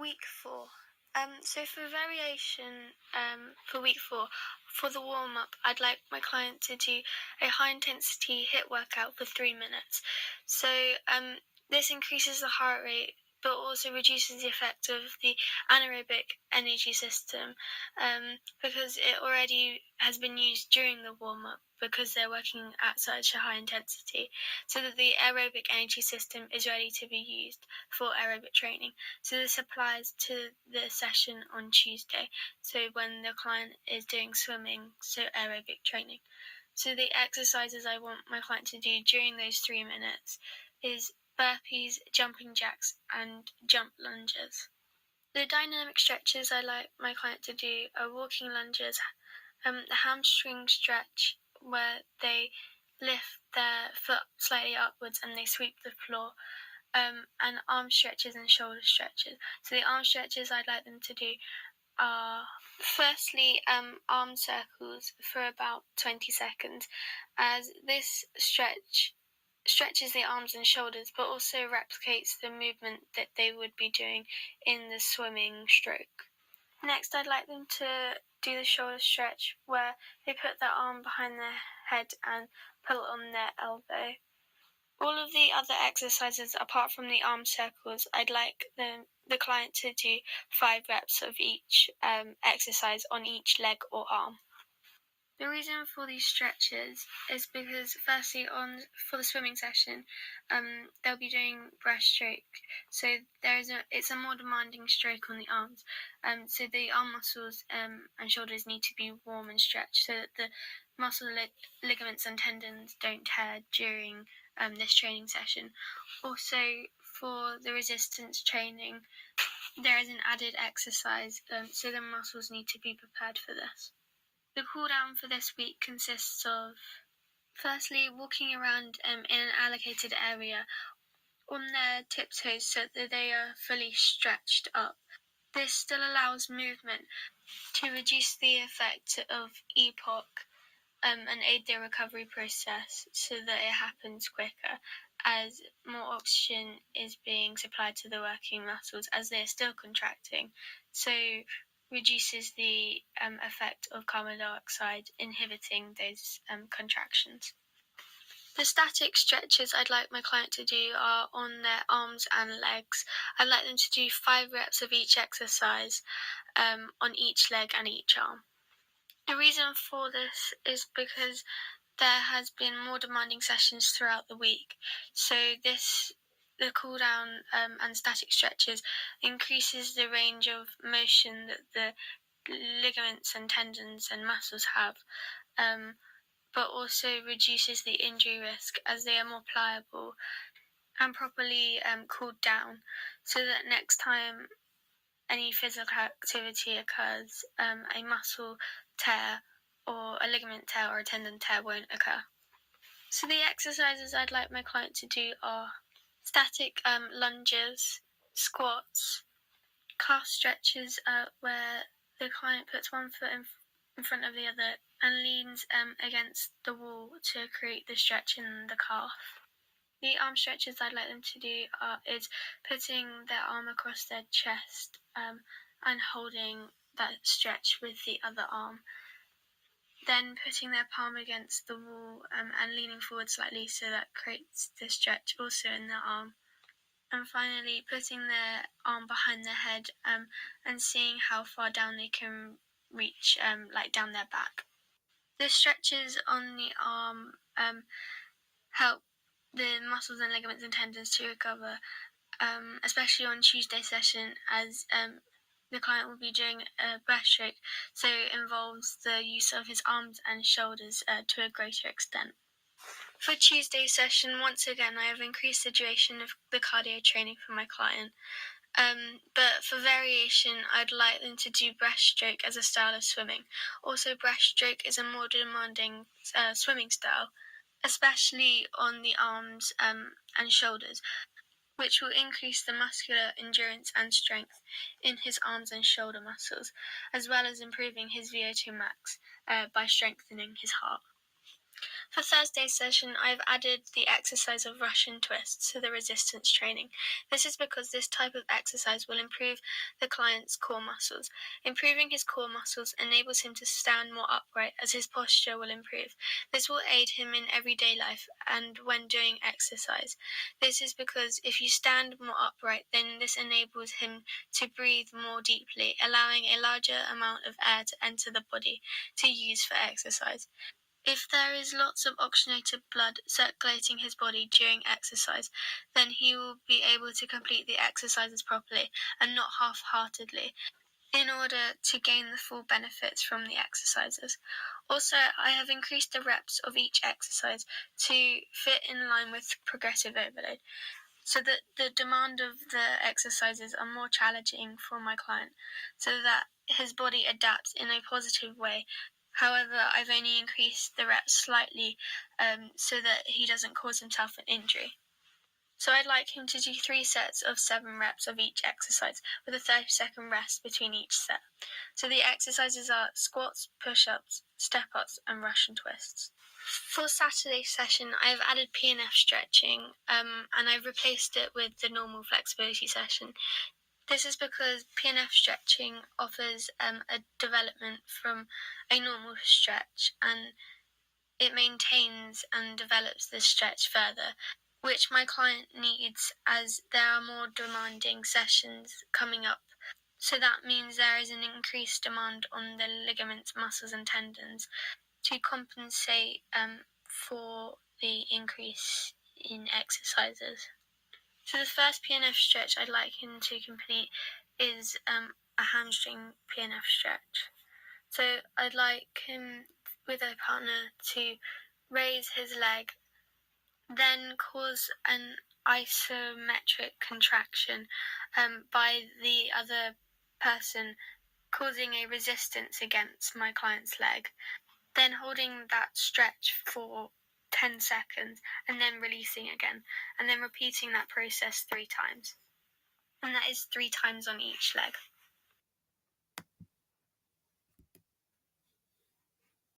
Week 4. So for variation, for week 4, for the warm-up, I'd like my client to do a high-intensity HIIT workout for 3 minutes. So this increases the heart rate, but also reduces the effect of the anaerobic energy system, because it already has been used during the warm-up because they're working at such a high intensity, so that the aerobic energy system is ready to be used for aerobic training. So this applies to the session on Tuesday, so when the client is doing swimming, so aerobic training. So the exercises I want my client to do during those 3 minutes is burpees, jumping jacks, and jump lunges. The dynamic stretches I like my client to do are walking lunges, the hamstring stretch where they lift their foot slightly upwards and they sweep the floor, and arm stretches and shoulder stretches. So the arm stretches I'd like them to do are firstly arm circles for about 20 seconds, as this stretches the arms and shoulders but also replicates the movement that they would be doing in the swimming stroke. Next, I'd like them to do the shoulder stretch where they put their arm behind their head and pull on their elbow. All of the other exercises apart from the arm circles, I'd like the client to do 5 reps of each exercise on each leg or arm. The reason for these stretches is because firstly for the swimming session, they'll be doing breaststroke, so it's a more demanding stroke on the arms, so the arm muscles and shoulders need to be warm and stretched so that the muscle ligaments and tendons don't tear during this training session. Also, for the resistance training, there is an added exercise, so the muscles need to be prepared for this. The cool down for this week consists of firstly walking around in an allocated area on their tiptoes so that they are fully stretched up. This still allows movement to reduce the effect of EPOC and aid the recovery process so that it happens quicker, as more oxygen is being supplied to the working muscles as they're still contracting, so reduces the effect of carbon dioxide inhibiting those contractions. The static stretches I'd like my client to do are on their arms and legs. I'd like them to do 5 reps of each exercise on each leg and each arm. The reason for this is because there has been more demanding sessions throughout the week, so the cool down and static stretches increases the range of motion that the ligaments and tendons and muscles have, but also reduces the injury risk as they are more pliable and properly cooled down, so that next time any physical activity occurs, a muscle tear or a ligament tear or a tendon tear won't occur. So the exercises I'd like my client to do are static lunges, squats, calf stretches where the client puts one foot in front of the other and leans against the wall to create the stretch in the calf. The arm stretches I'd like them to do is putting their arm across their chest and holding that stretch with the other arm. Then putting their palm against the wall and leaning forward slightly so that creates the stretch also in their arm. And finally, putting their arm behind their head and seeing how far down they can reach, like down their back. The stretches on the arm help the muscles and ligaments and tendons to recover, especially on Tuesday session, as the client will be doing a breaststroke, so it involves the use of his arms and shoulders to a greater extent. For Tuesday session, once again, I have increased the duration of the cardio training for my client. But for variation, I'd like them to do breaststroke as a style of swimming. Also, breaststroke is a more demanding swimming style, especially on the arms and shoulders, which will increase the muscular endurance and strength in his arms and shoulder muscles, as well as improving his VO2 max by strengthening his heart. For Thursday's session, I've added the exercise of Russian twists to the resistance training. This is because this type of exercise will improve the client's core muscles. Improving his core muscles enables him to stand more upright as his posture will improve. This will aid him in everyday life and when doing exercise. This is because if you stand more upright, then this enables him to breathe more deeply, allowing a larger amount of air to enter the body to use for exercise. If there is lots of oxygenated blood circulating his body during exercise, then he will be able to complete the exercises properly and not half-heartedly in order to gain the full benefits from the exercises. Also, I have increased the reps of each exercise to fit in line with progressive overload, so that the demand of the exercises are more challenging for my client, so that his body adapts in a positive way. However, I've only increased the reps slightly so that he doesn't cause himself an injury. So I'd like him to do 3 sets of 7 reps of each exercise with a 30-second rest between each set. So the exercises are squats, push-ups, step-ups and Russian twists. For Saturday's session, I've added PNF stretching and I've replaced it with the normal flexibility session. This is because PNF stretching offers a development from a normal stretch, and it maintains and develops this stretch further, which my client needs as there are more demanding sessions coming up. So that means there is an increased demand on the ligaments, muscles and tendons to compensate for the increase in exercises. So the first PNF stretch I'd like him to complete is a hamstring PNF stretch. So I'd like him with a partner to raise his leg, then cause an isometric contraction by the other person, causing a resistance against my client's leg, then holding that stretch for 10 seconds and then releasing again, and then repeating that process 3 times. And that is 3 times on each leg.